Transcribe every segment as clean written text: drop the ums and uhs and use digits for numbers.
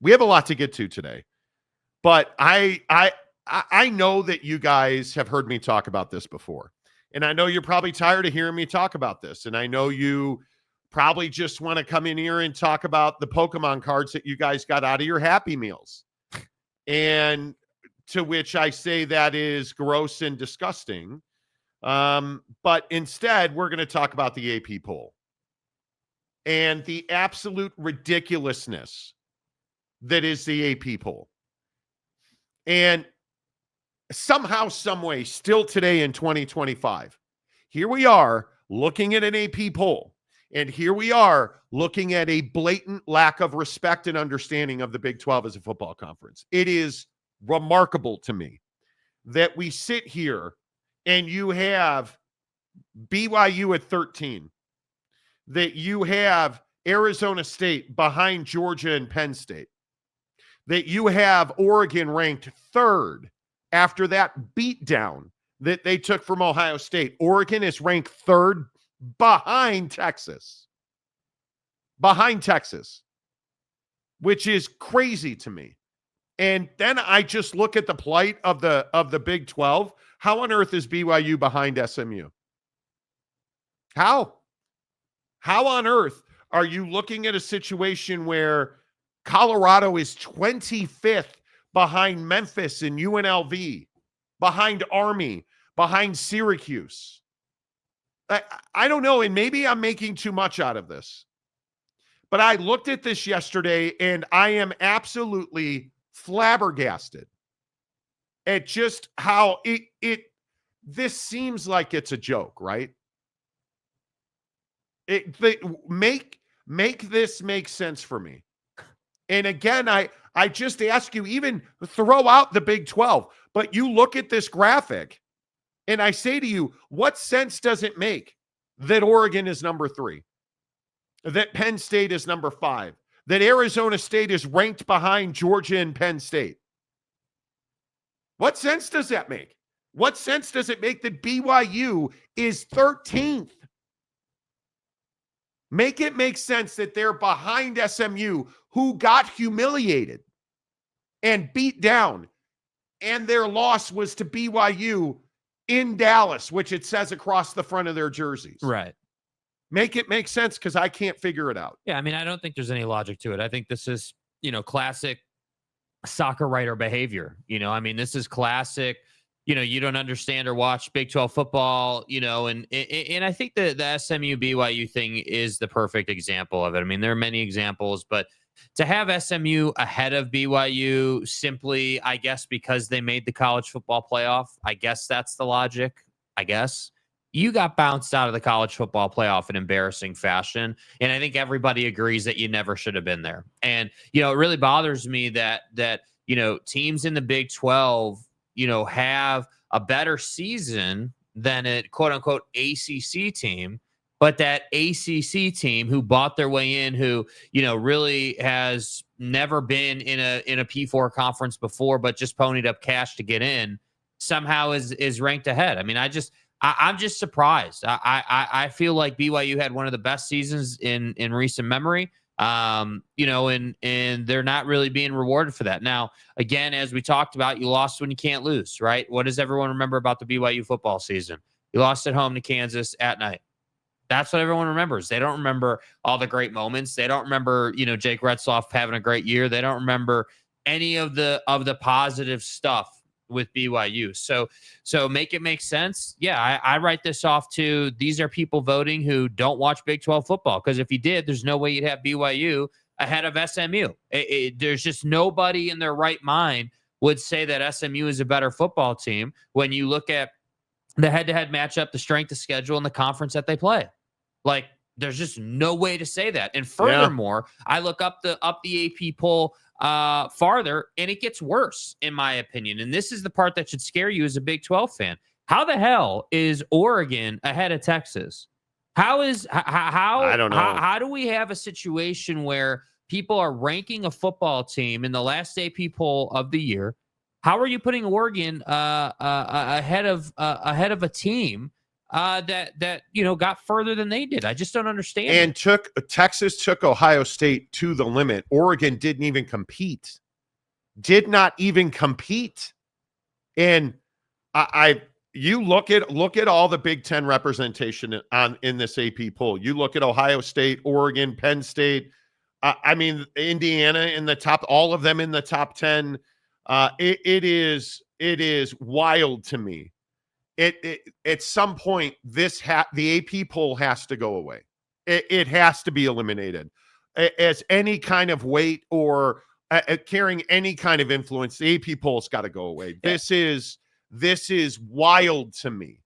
We have a lot to get to today, but I know that you guys have heard me talk about this before, and I know you're probably tired of hearing me talk about this, and I know you probably just want to come in here and talk about the Pokemon cards that you guys got out of your Happy Meals, and to which I say that is gross and disgusting. But instead, we're going to talk about the AP poll and the absolute ridiculousness that is the AP poll. And somehow, some way, still today in 2025, here we are looking at an AP poll, and here we are looking at a blatant lack of respect and understanding of the Big 12 as a football conference. It is remarkable to me that we sit here and you have BYU at 13, that you have Arizona State behind Georgia and Penn State, that you have Oregon ranked third after that beatdown that they took from Ohio State. Oregon is ranked third behind Texas, which is crazy to me. And then I just look at the plight of the Big 12. How on earth is BYU behind SMU? How on earth are you looking at a situation where Colorado is 25th behind Memphis and UNLV, behind Army, behind Syracuse? I don't know, and maybe I'm making too much out of this. But I looked at this yesterday, and I am absolutely flabbergasted at just how this seems like it's a joke, right? Make this make sense for me. And again, I just ask you, even throw out the Big 12, but you look at this graphic and I say to you, what sense does it make that Oregon is number 3, that Penn State is number 5, that Arizona State is ranked behind Georgia and Penn State? What sense does that make? What sense does it make that BYU is 13th? Make it make sense that they're behind SMU, who got humiliated and beat down, and their loss was to BYU in Dallas, which it says across the front of their jerseys. Right. Make it make sense, because I can't figure it out. Yeah, I mean, I don't think there's any logic to it. I think this is, classic soccer writer behavior. I mean, this is classic, you don't understand or watch Big 12 football, and I think the SMU BYU thing is the perfect example of it. I mean, there are many examples, but to have SMU ahead of BYU simply, I guess, because they made the college football playoff, I guess that's the logic. I guess you got bounced out of the college football playoff in embarrassing fashion. And I think everybody agrees that you never should have been there. And, it really bothers me that teams in the Big 12, have a better season than a quote unquote ACC team, but that ACC team who bought their way in, who, really has never been in a P4 conference before, but just ponied up cash to get in, somehow is ranked ahead. I mean, I'm just surprised. I feel like BYU had one of the best seasons in recent memory. And they're not really being rewarded for that. Now, again, as we talked about, you lost when you can't lose, right? What does everyone remember about the BYU football season? You lost at home to Kansas at night. That's what everyone remembers. They don't remember all the great moments. They don't remember, Jake Retzloff having a great year. They don't remember any of the positive stuff with BYU. So make it make sense. Yeah, I write this off to, these are people voting who don't watch Big 12 football. Because if you did, there's no way you'd have BYU ahead of SMU. There's just nobody in their right mind would say that SMU is a better football team when you look at the head-to-head matchup, the strength of schedule, and the conference that they play. Like, there's just no way to say that. And furthermore, I look up the AP poll farther, and it gets worse, in my opinion. And this is the part that should scare you as a Big 12 fan. How the hell is Oregon ahead of Texas? I don't know. How do we have a situation where people are ranking a football team in the last AP poll of the year? How are you putting Oregon ahead of a team that got further than they did. I just don't understand. And Texas took Ohio State to the limit. Oregon didn't even compete. Did not even compete. And you look at all the Big Ten representation in this AP poll. You look at Ohio State, Oregon, Penn State. Indiana in the top, all of them in the top 10. It is wild to me. At some point, the AP poll has to go away. It has to be eliminated as any kind of weight or carrying any kind of influence. The AP poll's got to go away. Yeah. This is wild to me.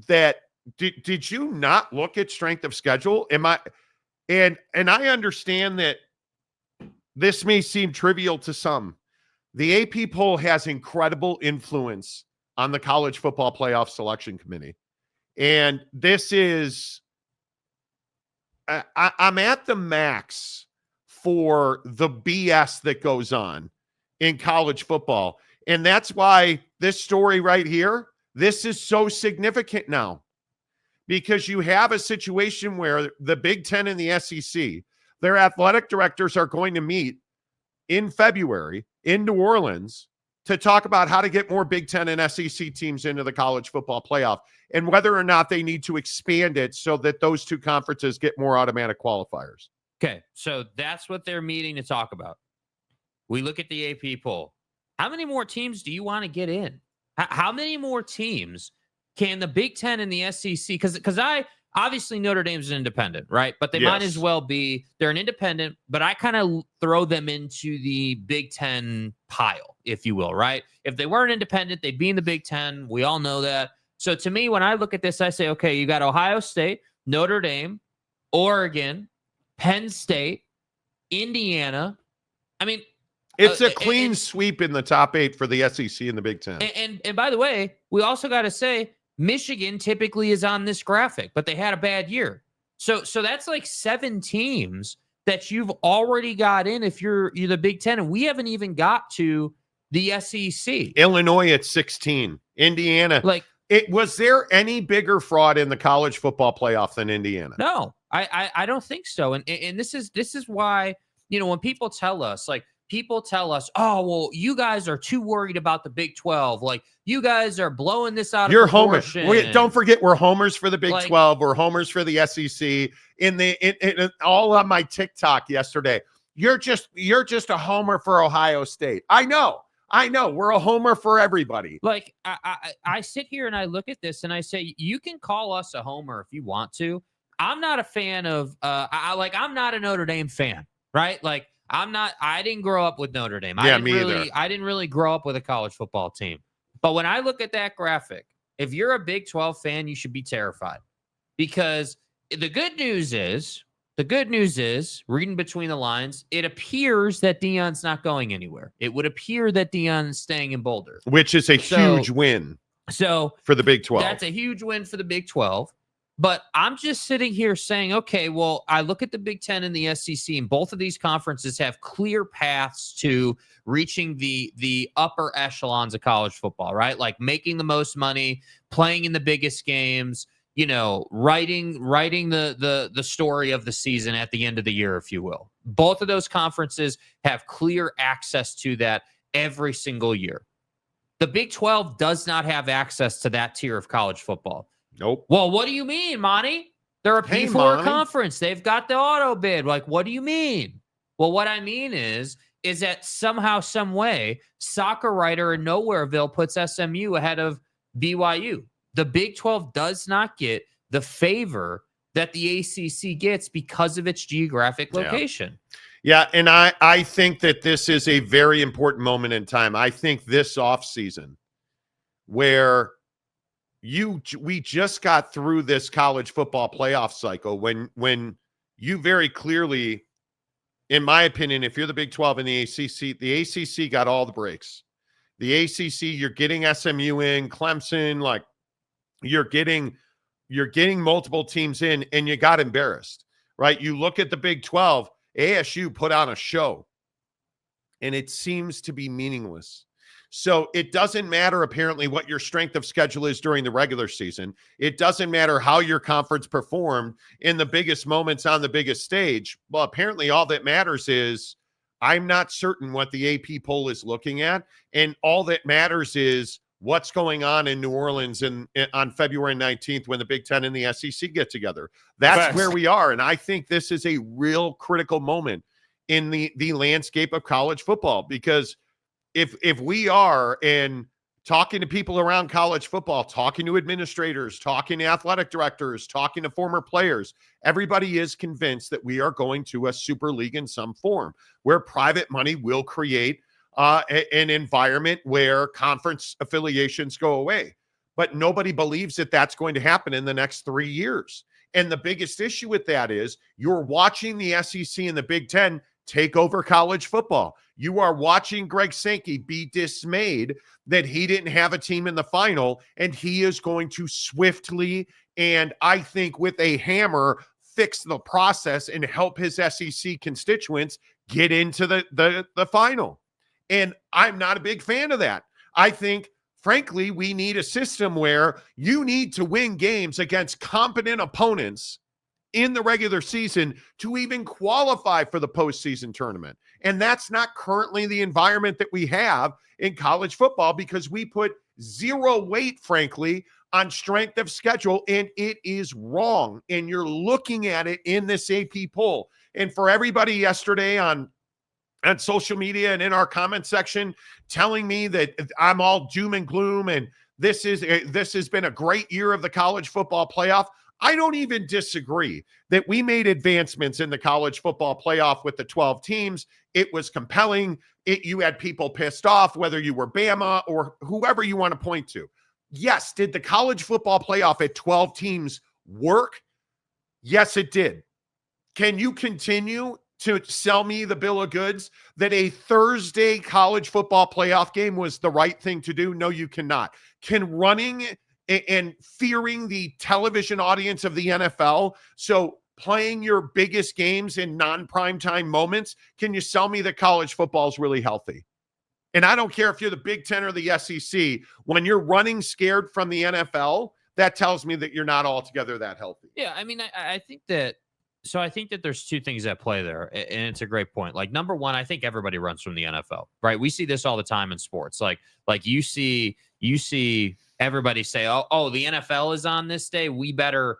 That did you not look at strength of schedule? And I understand that this may seem trivial to some. The AP poll has incredible influence on the college football playoff selection committee. And this is, I'm at the max for the BS that goes on in college football. And that's why this story right here, this is so significant now. Because you have a situation where the Big Ten and the SEC, their athletic directors are going to meet in February in New Orleans to talk about how to get more Big Ten and SEC teams into the college football playoff and whether or not they need to expand it so that those two conferences get more automatic qualifiers. Okay, so that's what they're meeting to talk about. We look at the AP poll. How many more teams do you want to get in? How many more teams can the Big Ten and the SEC? Because obviously Notre Dame's an independent, right? But they might as well be. They're an independent, but I kind of throw them into the Big Ten pile, if you will, right? If they weren't independent, they'd be in the Big Ten. We all know that. So to me, when I look at this, I say, okay, you got Ohio State, Notre Dame, Oregon, Penn State, Indiana. I mean, it's a clean sweep in the top 8 for the SEC and the Big Ten. And by the way, we also got to say Michigan typically is on this graphic, but they had a bad year. So that's like 7 teams that you've already got in if you're the Big Ten, and we haven't even got to the SEC. Illinois at 16, Indiana. Was there any bigger fraud in the college football playoff than Indiana? No, I don't think so. And this is why, when people tell us, oh, well, you guys are too worried about the Big 12. Like, you guys are blowing this out of proportion. Homers. Don't forget, we're homers for the Big 12. We're homers for the SEC. In all on my TikTok yesterday, you're just a homer for Ohio State. I know. We're a homer for everybody. Like, I sit here and I look at this and I say, you can call us a homer if you want to. I'm not a fan of, I'm not a Notre Dame fan, right? Like, I didn't grow up with Notre Dame. Yeah, me either. I didn't really grow up with a college football team. But when I look at that graphic, if you're a Big 12 fan, you should be terrified. Because the good news is, reading between the lines, it appears that Deion's not going anywhere. It would appear that Deion's staying in Boulder. Which is a huge win for the Big 12. That's a huge win for the Big 12. But I'm just sitting here saying, okay, well, I look at the Big Ten and the SEC, and both of these conferences have clear paths to reaching the upper echelons of college football, right? Like making the most money, playing in the biggest games, writing the story of the season at the end of the year, if you will. Both of those conferences have clear access to that every single year. The Big 12 does not have access to that tier of college football. Nope. Well, what do you mean, Monty? They're a P4 conference. They've got the auto bid. Like, what do you mean? Well, what I mean is that somehow, some way, Soccer Writer in Nowhereville puts SMU ahead of BYU. The Big 12 does not get the favor that the ACC gets because of its geographic location. Yeah, and I think that this is a very important moment in time. I think this offseason where we just got through this college football playoff cycle when you very clearly, in my opinion, if you're the Big 12 and the ACC got all the breaks. The ACC, you're getting SMU in, Clemson, like you're getting multiple teams in, and you got embarrassed, right? You look at the Big 12, ASU put on a show, and it seems to be meaningless. So it doesn't matter apparently what your strength of schedule is during the regular season. It doesn't matter how your conference performed in the biggest moments on the biggest stage. Well, apparently all that matters is I'm not certain what the AP poll is looking at. And all that matters is what's going on in New Orleans on February 19th when the Big Ten and the SEC get together. That's where we are. And I think this is a real critical moment in the landscape of college football, because if we are and talking to people around college football, talking to administrators, talking to athletic directors, talking to former players, everybody is convinced that we are going to a super league in some form where private money will create an environment where conference affiliations go away. But nobody believes that that's going to happen in the next 3 years. And the biggest issue with that is you're watching the SEC and the Big Ten take over college football. You are watching Greg Sankey be dismayed that he didn't have a team in the final, and he is going to swiftly and I think with a hammer fix the process and help his SEC constituents get into the final. And I'm not a big fan of that. I think, frankly, we need a system where you need to win games against competent opponents in the regular season to even qualify for the postseason tournament. And that's not currently the environment that we have in college football, because we put zero weight, frankly, on strength of schedule, and it is wrong. And you're looking at it in this AP poll. And for everybody yesterday on social media and in our comment section telling me that I'm all doom and gloom and this has been a great year of the college football playoff, I don't even disagree that we made advancements in the college football playoff with the 12 teams. It was compelling. You had people pissed off, whether you were Bama or whoever you want to point to. Yes, did the college football playoff at 12 teams work? Yes, it did. Can you continue to sell me the bill of goods that a Thursday college football playoff game was the right thing to do? No, you cannot. Can running and fearing the television audience of the NFL, so playing your biggest games in non-primetime moments, can you sell me that college football is really healthy? And I don't care if you're the Big Ten or the SEC, when you're running scared from the NFL, that tells me that you're not altogether that healthy. Yeah, I mean, I think that there's two things at play there, and it's a great point. Like, number one, I think everybody runs from the NFL, right? We see this all the time in sports. Like you see everybody say, oh, the NFL is on this day. We better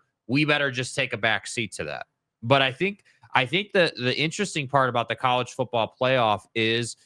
just take a back seat to that. But I think the interesting part about the college football playoff is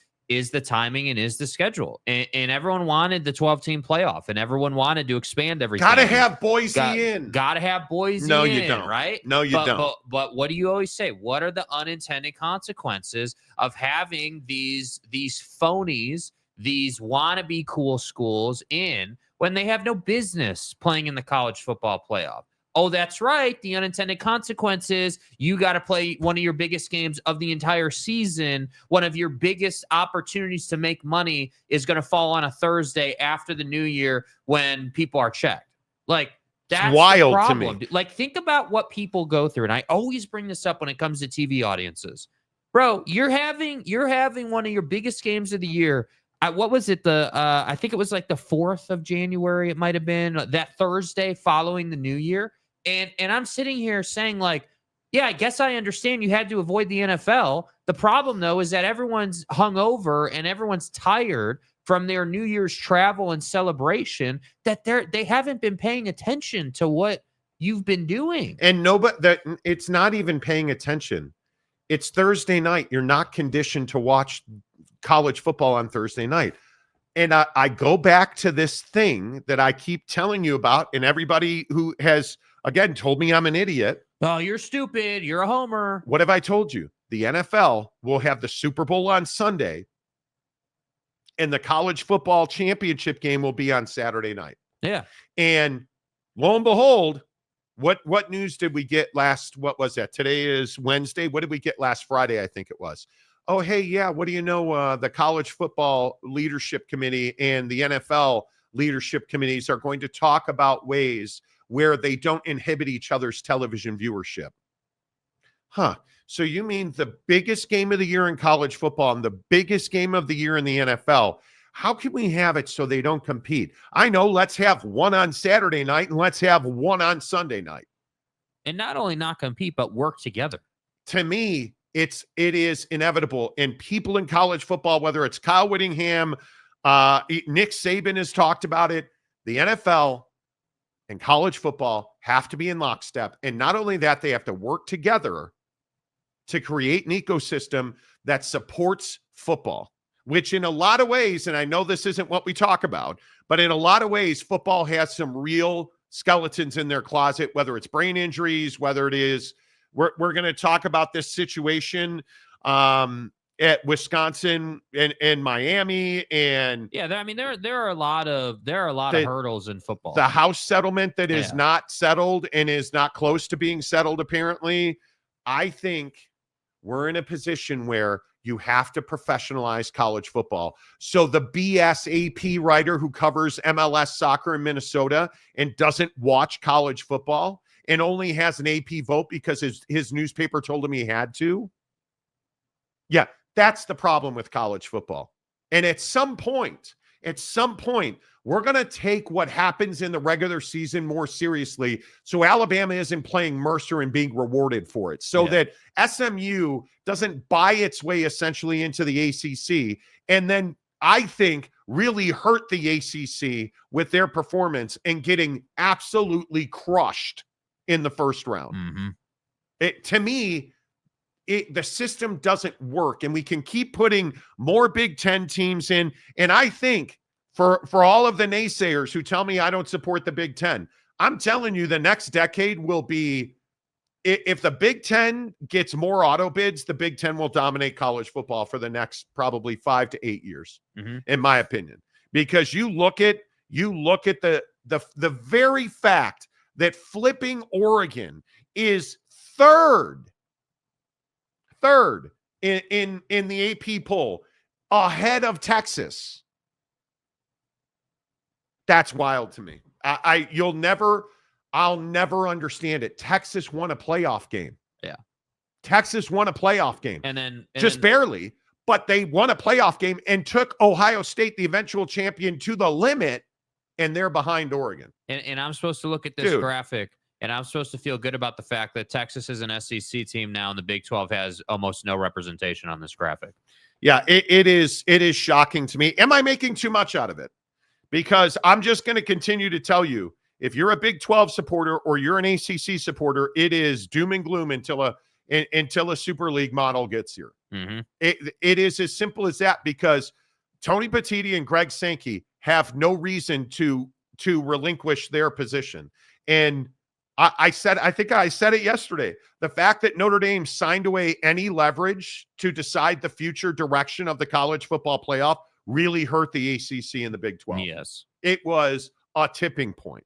the timing and is the schedule. And everyone wanted the 12-team playoff, and everyone wanted to expand everything. Gotta have Boise in. Gotta have Boise in. No, you don't. Right? No, you don't. But what do you always say? What are the unintended consequences of having these phonies, these wannabe cool schools in when they have no business playing in the college football playoff? Oh, that's right. The unintended consequences, you got to play one of your biggest games of the entire season. One of your biggest opportunities to make money is going to fall on a Thursday after the new year when people are checked. Like, that's wild the problem. to me. Like, think about what people go through. And I always bring this up when it comes to TV audiences. Bro, you're having one of your biggest games of the year. What was it? I think it was like the 4th of January. It might've been that Thursday following the new year. And I'm sitting here saying, like, yeah, I guess I understand you had to avoid the NFL. The problem, though, is that everyone's hungover and everyone's tired from their New Year's travel and celebration, that they haven't been paying attention to what you've been doing. And it's not even paying attention. It's Thursday night. You're not conditioned to watch college football on Thursday night. And I go back to this thing that I keep telling you about, and everybody who has, again, told me I'm an idiot. Oh, you're stupid. You're a homer. What have I told you? The NFL will have the Super Bowl on Sunday, and the college football championship game will be on Saturday night. Yeah. And lo and behold, what news did we get last? What was that? Today is Wednesday. What did we get last Friday? I think it was. Oh, hey, yeah. What do you know? The College Football Leadership Committee and the NFL Leadership Committees are going to talk about ways where they don't inhibit each other's television viewership. Huh. So you mean the biggest game of the year in college football and the biggest game of the year in the NFL How can we have it so they don't compete? I know, let's have one on Saturday night and let's have one on Sunday night. And not only not compete, but work together. To me, it is inevitable. And people in college football, whether it's Kyle Whittingham, Nick Saban has talked about it, the NFL and college football have to be in lockstep. And not only that, they have to work together to create an ecosystem that supports football, which in a lot of ways, and I know this isn't what we talk about, but in a lot of ways, football has some real skeletons in their closet, whether it's brain injuries, whether it is, we're going to talk about this situation at Wisconsin and Miami. And yeah, I mean, there are a lot of hurdles in football. The house settlement that is not settled and is not close to being settled, apparently. I think we're in a position where you have to professionalize college football. So the BS AP writer who covers MLS soccer in Minnesota and doesn't watch college football and only has an AP vote because his newspaper told him he had to. Yeah, that's the problem with college football. And at some point, we're going to take what happens in the regular season more seriously. So Alabama isn't playing Mercer and being rewarded for it. So that SMU doesn't buy its way essentially into the ACC. And then I think really hurt the ACC with their performance and getting absolutely crushed in the first round. Mm-hmm. To me, the system doesn't work, and we can keep putting more Big Ten teams in. And I think for all of the naysayers who tell me I don't support the Big Ten, I'm telling you the next decade will be, if the Big Ten gets more auto bids, the Big Ten will dominate college football for the next probably 5 to 8 years, in my opinion. Because you look at the very fact that flipping Oregon is third in the AP poll, ahead of Texas. That's wild to me. I'll never understand it. Texas won a playoff game. Yeah. Texas won a playoff game. And then barely, but they won a playoff game and took Ohio State, the eventual champion, to the limit, and they're behind Oregon. And I'm supposed to look at this graphic, and I'm supposed to feel good about the fact that Texas is an SEC team now, and the Big 12 has almost no representation on this graphic. Yeah, it is shocking to me. Am I making too much out of it? Because I'm just going to continue to tell you, if you're a Big 12 supporter or you're an ACC supporter, it is doom and gloom until a Super League model gets here. Mm-hmm. It is as simple as that, because Tony Petitti and Greg Sankey have no reason to relinquish their position. And I think I said it yesterday. The fact that Notre Dame signed away any leverage to decide the future direction of the college football playoff really hurt the ACC and the Big 12. Yes. It was a tipping point.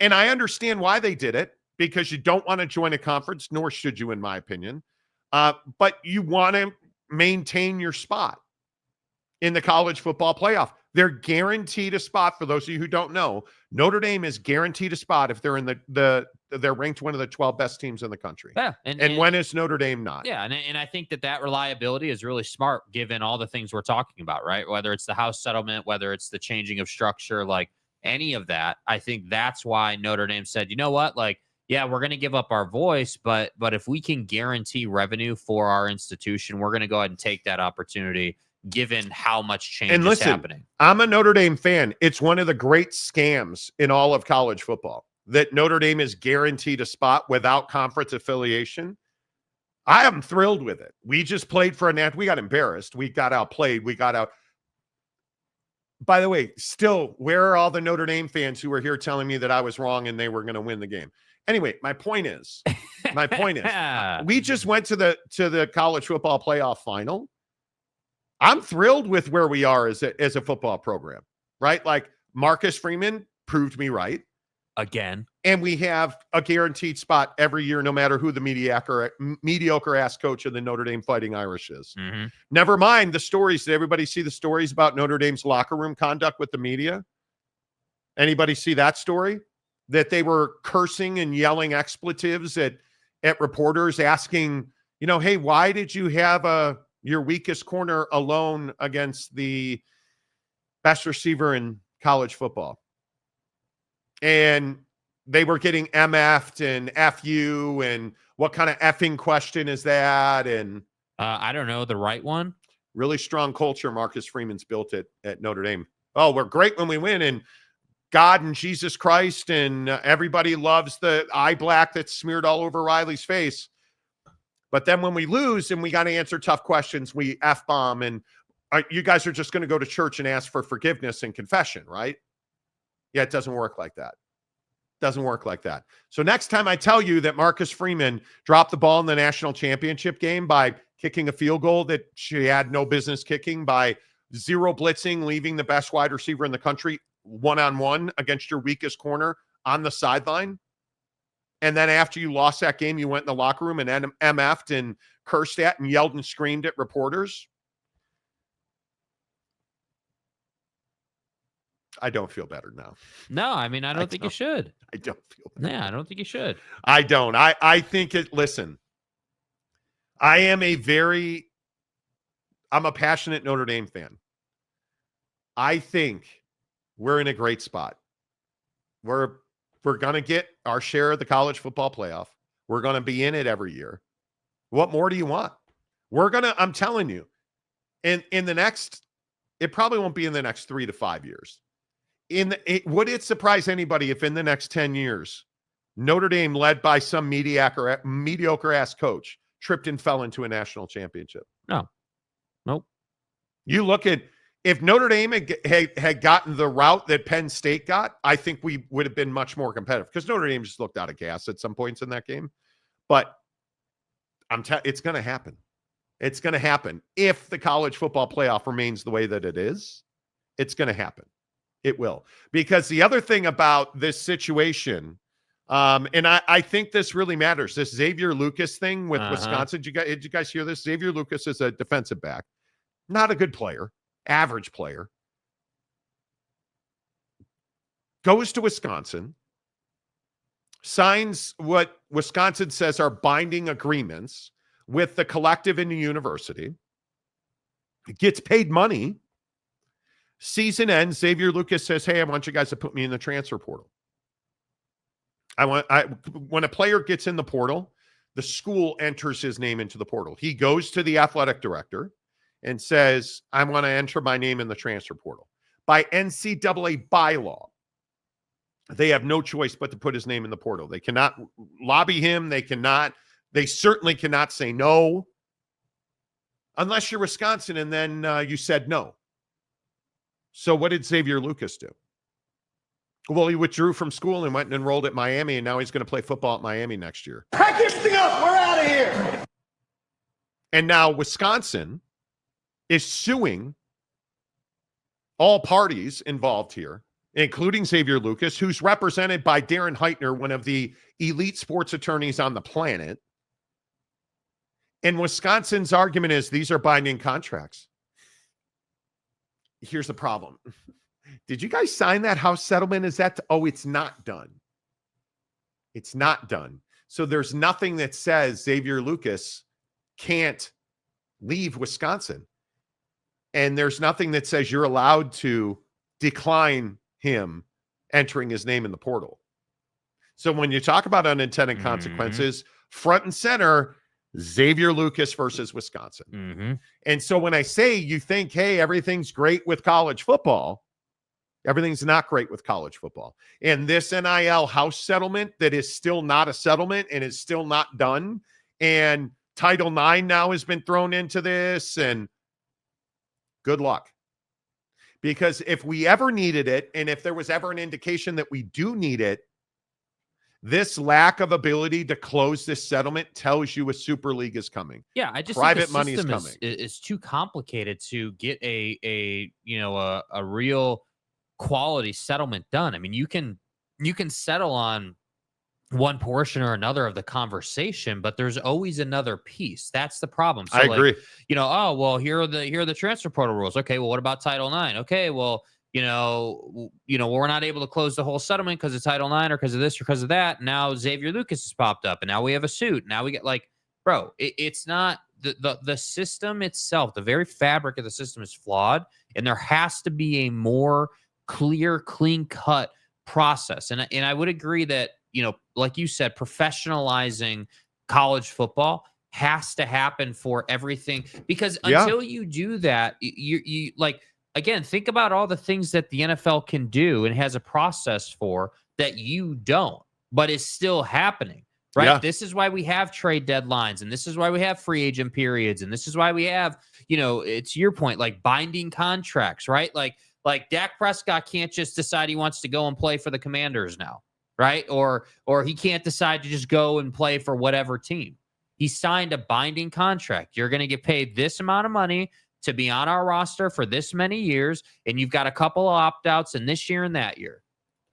And I understand why they did it, because you don't want to join a conference, nor should you, in my opinion. But you want to maintain your spot in the college football playoff. They're guaranteed a spot. For those of you who don't know, Notre Dame is guaranteed a spot if they're in they're ranked one of the 12 best teams in the country. Yeah. And when is Notre Dame not? Yeah. And I think that reliability is really smart given all the things we're talking about, right? Whether it's the house settlement, whether it's the changing of structure, like any of that. I think that's why Notre Dame said, you know what, like, yeah, we're going to give up our voice, but if we can guarantee revenue for our institution, we're going to go ahead and take that opportunity, given how much change is happening. I'm a Notre Dame fan. It's one of the great scams in all of college football that Notre Dame is guaranteed a spot without conference affiliation. I am thrilled with it. We just played for we got embarrassed. We got outplayed. By the way, still, where are all the Notre Dame fans who were here telling me that I was wrong and they were going to win the game? Anyway, my point is, we just went to the college football playoff final. I'm thrilled with where we are as a football program, right? Like, Marcus Freeman proved me right. Again. And we have a guaranteed spot every year, no matter who the mediocre ass coach of the Notre Dame Fighting Irish is. Mm-hmm. Never mind the stories. Did everybody see the stories about Notre Dame's locker room conduct with the media? Anybody see that story? That they were cursing and yelling expletives at reporters, asking, hey, why did you have your weakest corner alone against the best receiver in college football. And they were getting MF'd and FU and what kind of effing question is that? And I don't know, the right one. Really strong culture Marcus Freeman's built it at Notre Dame. Oh, we're great when we win, and God and Jesus Christ, and everybody loves the eye black that's smeared all over Riley's face. But then when we lose and we got to answer tough questions, we F-bomb, and you guys are just going to go to church and ask for forgiveness and confession, right? Yeah, it doesn't work like that. Doesn't work like that. So next time I tell you that Marcus Freeman dropped the ball in the national championship game by kicking a field goal that she had no business kicking, by zero blitzing, leaving the best wide receiver in the country one-on-one against your weakest corner on the sideline, and then after you lost that game, you went in the locker room and MF'd and cursed at and yelled and screamed at reporters. I don't feel better now. No, I mean, I don't think you should. I don't feel better. Yeah, I don't think you should. I don't. I think it, listen, I'm a passionate Notre Dame fan. I think we're in a great spot. We're going to get our share of the college football playoff. We're going to be in it every year. What more do you want? I'm telling you, in the next, it probably won't be in the next 3 to 5 years. Would it surprise anybody if in the next 10 years, Notre Dame, led by some mediocre ass coach, tripped and fell into a national championship? No. Nope. You look at, if Notre Dame had gotten the route that Penn State got, I think we would have been much more competitive, because Notre Dame just looked out of gas at some points in that game. But it's going to happen. It's going to happen. If the college football playoff remains the way that it is, it's going to happen. It will. Because the other thing about this situation, and I think this really matters, this Xavier Lucas thing with Wisconsin. Did you guys hear this? Xavier Lucas is a defensive back. Not a good player. Average player. Goes to Wisconsin. Signs what Wisconsin says are binding agreements with the collective in the university. Gets paid money. Season ends. Xavier Lucas says, "Hey, I want you guys to put me in the transfer portal." When a player gets in the portal, the school enters his name into the portal. He goes to the athletic director and says, "I want to enter my name in the transfer portal." By NCAA bylaw, they have no choice but to put his name in the portal. They cannot lobby him. They certainly cannot say no, unless you're Wisconsin and then you said no. So what did Xavier Lucas do? Well, he withdrew from school and went and enrolled at Miami, and now he's going to play football at Miami next year. Pack this thing up. We're out of here. And now Wisconsin is suing all parties involved here, including Xavier Lucas, who's represented by Darren Heitner, one of the elite sports attorneys on the planet. And Wisconsin's argument is these are binding contracts. Here's the problem. Did you guys sign that house settlement? It's not done. It's not done. So there's nothing that says Xavier Lucas can't leave Wisconsin. And there's nothing that says you're allowed to decline him entering his name in the portal. So when you talk about unintended consequences, front and center, Xavier Lucas versus Wisconsin. And so when I say you think, hey, everything's great with college football, everything's not great with college football. And this NIL house settlement that is still not a settlement and is still not done. And Title IX now has been thrown into this, and good luck. Because if we ever needed it, and if there was ever an indication that we do need it, this lack of ability to close this settlement tells you a super league is coming. Yeah, I just private think the money is system coming. Is too complicated to get a real quality settlement done. I mean, you can settle on one portion or another of the conversation, but there's always another piece. That's the problem. So I agree. Here are the transfer portal rules. Okay, well, what about Title IX? Okay, well, we're not able to close the whole settlement because of Title IX or because of this or because of that. Now Xavier Lucas has popped up, and now we have a suit. Now we get bro, it's not the system itself, the very fabric of the system is flawed, and there has to be a more clear, clean cut process. And I would agree that, like you said, professionalizing college football has to happen for everything, because until you do that, you like, again, think about all the things that the NFL can do and has a process for that you don't, but is still happening. Right. Yeah. This is why we have trade deadlines, and this is why we have free agent periods, and this is why we have, it's your point, like binding contracts, right? Like Dak Prescott can't just decide he wants to go and play for the Commanders now, right? Or he can't decide to just go and play for whatever team. He signed a binding contract. You're going to get paid this amount of money to be on our roster for this many years, and you've got a couple of opt-outs in this year and that year,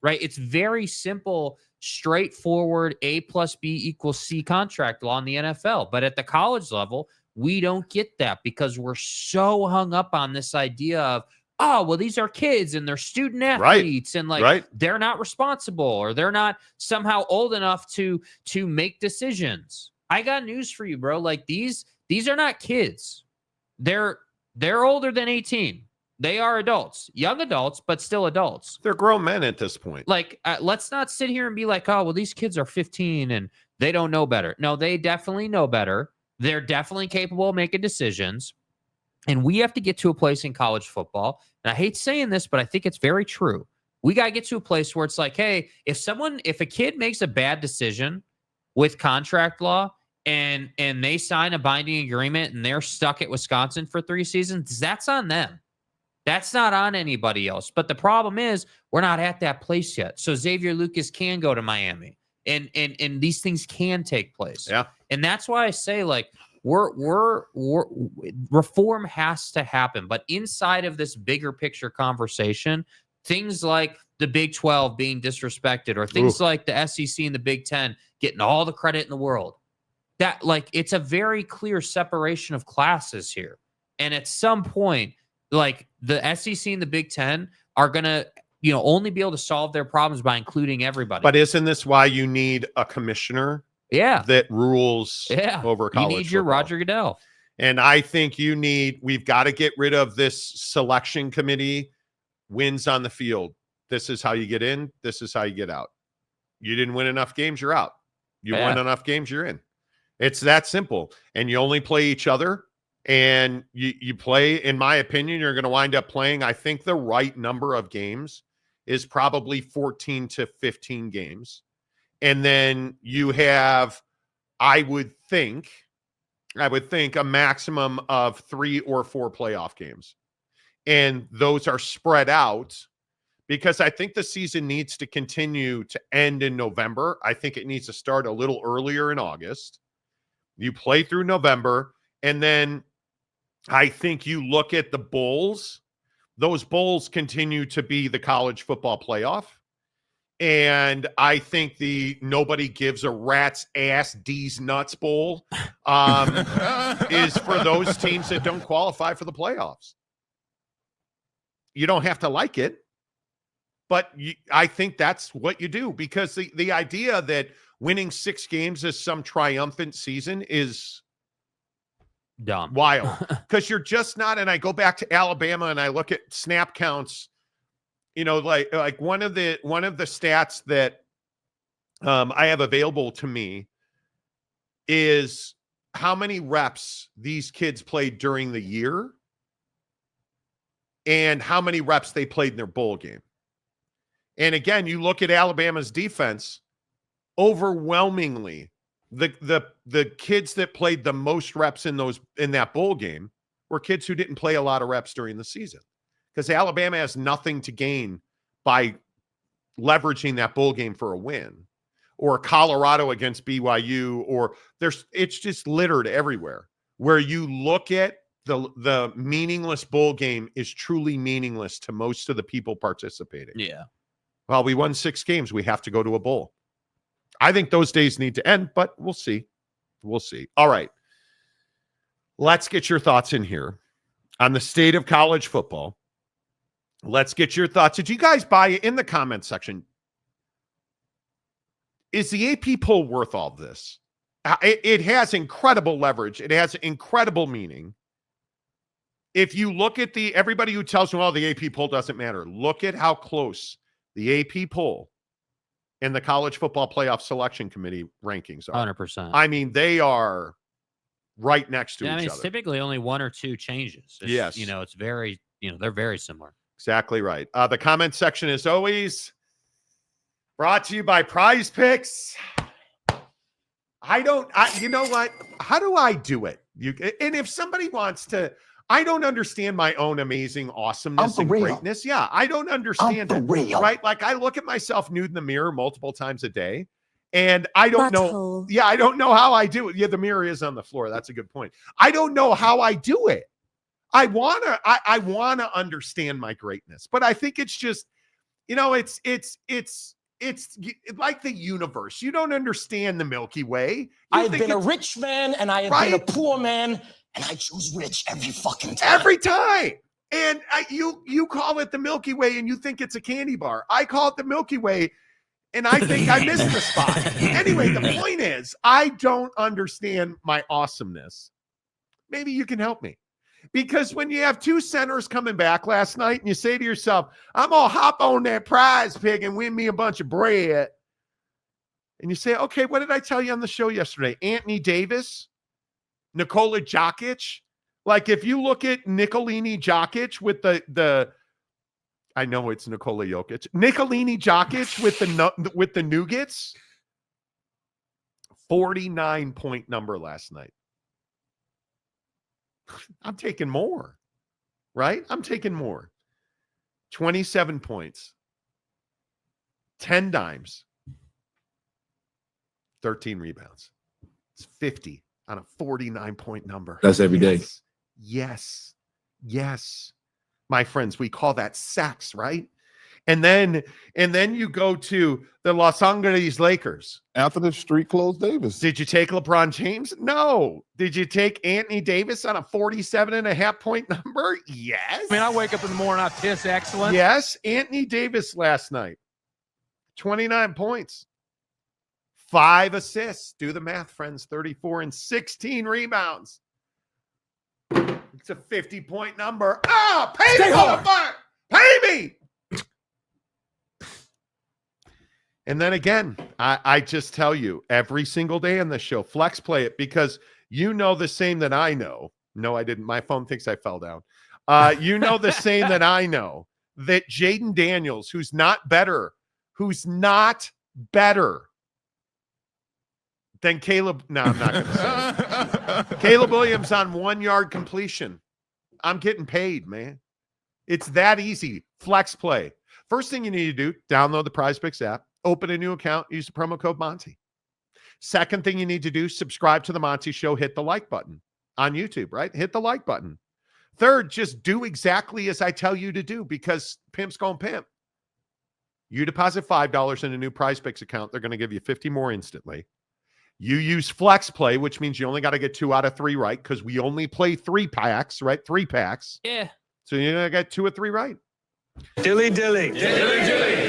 right? It's very simple, straightforward, A plus B equals C contract law in the NFL. But at the college level, we don't get that because we're so hung up on this idea of, oh, well, these are kids and they're student athletes, and they're not responsible, or they're not somehow old enough to make decisions. I got news for you, bro. Like these are not kids. They're older than 18. They are adults, young adults, but still adults. They're grown men at this point. Like, let's not sit here and be like, oh, well, these kids are 15 and they don't know better. No, they definitely know better. They're definitely capable of making decisions. And we have to get to a place in college football. And I hate saying this, but I think it's very true. We got to get to a place where it's like, hey, if a kid makes a bad decision with contract law, and they sign a binding agreement and they're stuck at Wisconsin for 3 seasons, that's on them. That's not on anybody else. But the problem is we're not at that place yet. So Xavier Lucas can go to Miami, and these things can take place. Yeah. And that's why I say, like, we're reform has to happen. But inside of this bigger picture conversation, things like the Big 12 being disrespected, or things like the SEC and the Big 10 getting all the credit in the world, that, like, it's a very clear separation of classes here. And at some point, like, the SEC and the Big 10 are going to, only be able to solve their problems by including everybody. But isn't this why you need a commissioner that rules over college You need your football? Roger Goodell. And I think we've got to get rid of this selection committee, wins on the field. This is how you get in. This is how you get out. You didn't win enough games, you're out. You won enough games, you're in. It's that simple. And you only play each other. And you play, in my opinion, you're going to wind up playing, I think the right number of games is probably 14 to 15 games. And then you have, I would think a maximum of 3 or 4 playoff games. And those are spread out because I think the season needs to continue to end in November. I think it needs to start a little earlier in August. You play through November, and then I think you look at the bowls. Those bowls continue to be the college football playoff. And I think the nobody gives a rat's ass D's nuts bowl is for those teams that don't qualify for the playoffs. You don't have to like it, but I think that's what you do, because the idea that winning 6 games is some triumphant season is dumb, wild, because you're just not. And I go back to Alabama and I look at snap counts. Like one of the stats that I have available to me is how many reps these kids played during the year and how many reps they played in their bowl game. And again, you look at Alabama's defense, overwhelmingly, the kids that played the most reps in that bowl game were kids who didn't play a lot of reps during the season, because Alabama has nothing to gain by leveraging that bowl game for a win, or Colorado against BYU, or it's just littered everywhere where you look at the meaningless bowl game is truly meaningless to most of the people participating. Yeah. Well, we won 6 games. We have to go to a bowl. I think those days need to end, but we'll see. We'll see. All right. Let's get your thoughts in here on the state of college football. Let's get your thoughts. Did you guys buy it in the comment section? Is the AP poll worth all this? It has incredible leverage. It has incredible meaning. If you look at everybody who tells me, well, the AP poll doesn't matter, look at how close the AP poll and the College Football Playoff Selection Committee rankings are. 100%. I mean, they are right next to each it's other. typically only 1 or 2 changes. Yes. It's very, they're very similar. Exactly right. The comment section is always brought to you by Prize Picks. You know what? How do I do it? And if somebody wants to, I don't understand my own amazing awesomeness and greatness. Yeah, I don't understand it. Right? Like I look at myself nude in the mirror multiple times a day, and I don't know. Yeah, I don't know how I do it. Yeah, the mirror is on the floor. That's a good point. I don't know how I do it. I wanna understand my greatness, but I think it's just, it's like the universe. You don't understand the Milky Way. I've been a rich man and I have been a poor man, and I choose rich every fucking time. Every time. And you call it the Milky Way and you think it's a candy bar. I call it the Milky Way and I think I missed the spot. Anyway, the point is, I don't understand my awesomeness. Maybe you can help me. Because when you have 2 centers coming back last night and you say to yourself, I'm going to hop on that Prize Pick and win me a bunch of bread. And you say, okay, what did I tell you on the show yesterday? Anthony Davis, Nikola Jokic. Like if you look at Nicolini Jokic with the I know it's Nikola Jokic. Nicolini Jokic with the Nuggets. 49-point number last night. I'm taking more, right? I'm taking more. 27 points, 10 dimes, 13 rebounds. It's 50 on a 49-point number. That's every day. Yes. My friends, we call that sacks, right? And then you go to the Los Angeles Lakers. After the street closed Davis. Did you take LeBron James? No. Did you take Anthony Davis on a 47.5-point number? Yes. I mean, I wake up in the morning, I piss excellent. Yes. Anthony Davis last night, 29 points, 5 assists. Do the math, friends. 34 and 16 rebounds. It's a 50-point number. Pay me, motherfucker. Pay me. And then again, I just tell you every single day on this show, flex play it because you know the same that I know. No, I didn't. My phone thinks I fell down. You know the same that I know, that Jaden Daniels, who's not better than Caleb. No, I'm not going to say it. Caleb Williams on 1-yard completion. I'm getting paid, man. It's that easy. Flex play. First thing you need to do, download the Prize Picks app. Open a new account, use the promo code Monty. Second thing you need to do, subscribe to the Monty Show, hit the like button on YouTube, right? Hit the like button. Third, just do exactly as I tell you to do because pimp's going pimp. You deposit $5 in a new Prize Picks account, they're going to give you 50 more instantly. You use Flex Play, which means you only got to get 2 out of 3 right because we only play 3 packs, right? 3 packs. Yeah. So you got to get 2 or 3 right. Dilly.